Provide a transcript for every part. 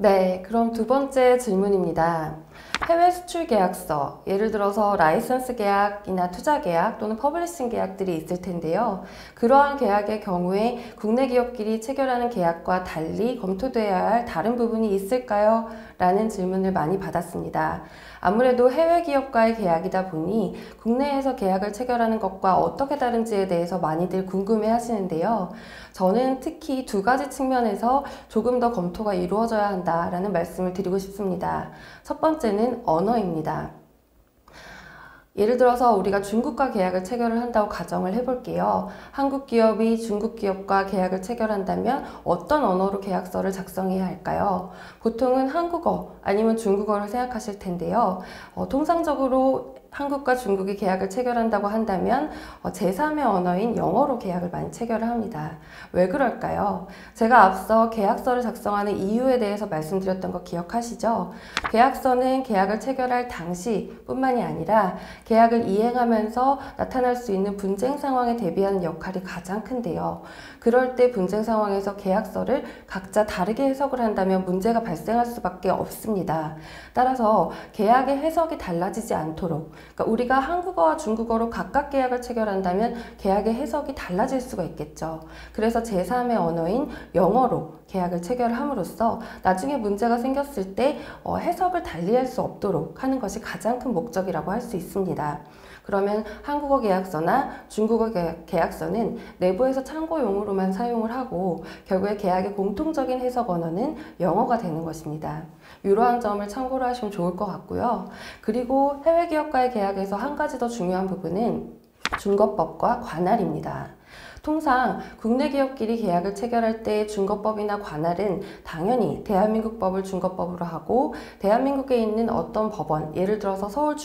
네, 그럼 두 번째 질문입니다. 해외 수출 계약서, 예를 들어서 라이선스 계약이나 투자 계약 또는 퍼블리싱 계약들이 있을 텐데요. 그러한 계약의 경우에 국내 기업끼리 체결하는 계약과 달리 검토되어야 할 다른 부분이 있을까요? 라는 질문을 많이 받았습니다. 아무래도 해외 기업과의 계약이다 보니 국내에서 계약을 체결하는 것과 어떻게 다른지에 대해서 많이들 궁금해 하시는데요. 저는 특히 두 가지 측면에서 조금 더 검토가 이루어져야 한다라는 말씀을 드리고 싶습니다. 첫 번째는 언어입니다. 예를 들어서 우리가 중국과 계약을 체결을 한다고 가정을 해볼게요. 한국 기업이 중국 기업과 계약을 체결한다면 어떤 언어로 계약서를 작성해야 할까요? 보통은 한국어 아니면 중국어를 생각하실 텐데요. 통상적으로 한국과 중국이 계약을 체결한다고 한다면 제3의 언어인 영어로 계약을 많이 체결을 합니다. 왜 그럴까요? 제가 앞서 계약서를 작성하는 이유에 대해서 말씀드렸던 거 기억하시죠? 계약서는 계약을 체결할 당시뿐만이 아니라 계약을 이행하면서 나타날 수 있는 분쟁 상황에 대비하는 역할이 가장 큰데요. 그럴 때 분쟁 상황에서 계약서를 각자 다르게 해석을 한다면 문제가 발생할 수밖에 없습니다. 따라서 계약의 해석이 달라지지 않도록, 그러니까 우리가 한국어와 중국어로 각각 계약을 체결한다면 계약의 해석이 달라질 수가 있겠죠. 그래서 제3의 언어인 영어로 계약을 체결함으로써 나중에 문제가 생겼을 때 해석을 달리할 수 없도록 하는 것이 가장 큰 목적이라고 할 수 있습니다. 그러면 한국어 계약서나 중국어 계약서는 내부에서 참고용으로만 사용을 하고 결국에 계약의 공통적인 해석 언어는 영어가 되는 것입니다. 이러한 점을 참고로 하시면 좋을 것 같고요. 그리고 해외 기업과의 계약에서 한 가지 더 중요한 부분은 준거법과 관할입니다. 통상 국내 기업끼리 계약을 체결할 때 준거법이나 관할은 당연히 대한민국 법을 준거법으로 하고 대한민국에 있는 어떤 법원, 예를 들어서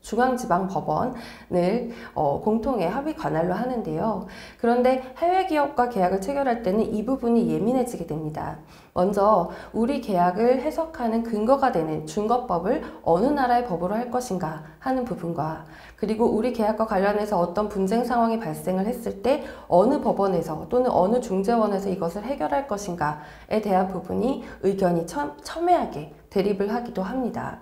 중앙지방법원을 공통의 합의 관할로 하는데요. 그런데 해외 기업과 계약을 체결할 때는 이 부분이 예민해지게 됩니다. 먼저 우리 계약을 해석하는 근거가 되는 준거법을 어느 나라의 법으로 할 것인가 하는 부분과 그리고 우리 계약과 관련해서 어떤 분쟁 상황이 발생을 했을 때 어느 법원에서 또는 어느 중재원에서 이것을 해결할 것인가에 대한 부분이 의견이 첨예하게 대립을 하기도 합니다.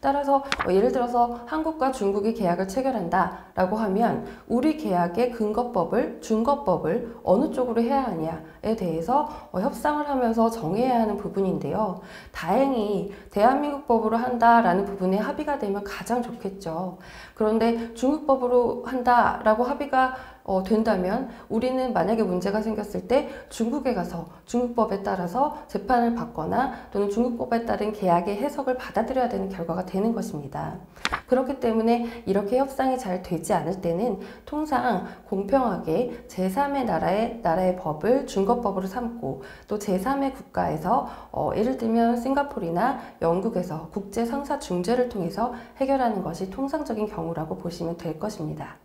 따라서 예를 들어서 한국과 중국이 계약을 체결한다 라고 하면 우리 계약의 근거법을, 준거법을 어느 쪽으로 해야 하냐에 대해서 협상을 하면서 정해야 하는 부분인데요. 다행히 대한민국 법으로 한다라는 부분에 합의가 되면 가장 좋겠죠. 그런데 중국법으로 한다라고 합의가 된다면 우리는 만약에 문제가 생겼을 때 중국에 가서 중국법에 따라서 재판을 받거나 또는 중국법에 따른 계약의 해석을 받아들여야 되는 결과가 되는 것입니다. 그렇기 때문에 이렇게 협상이 잘 되지 않을 때는 통상 공평하게 제3의 나라의 법을 준거법으로 삼고 또 제3의 국가에서 예를 들면 싱가포르나 영국에서 국제 상사 중재를 통해서 해결하는 것이 통상적인 경우라고 보시면 될 것입니다.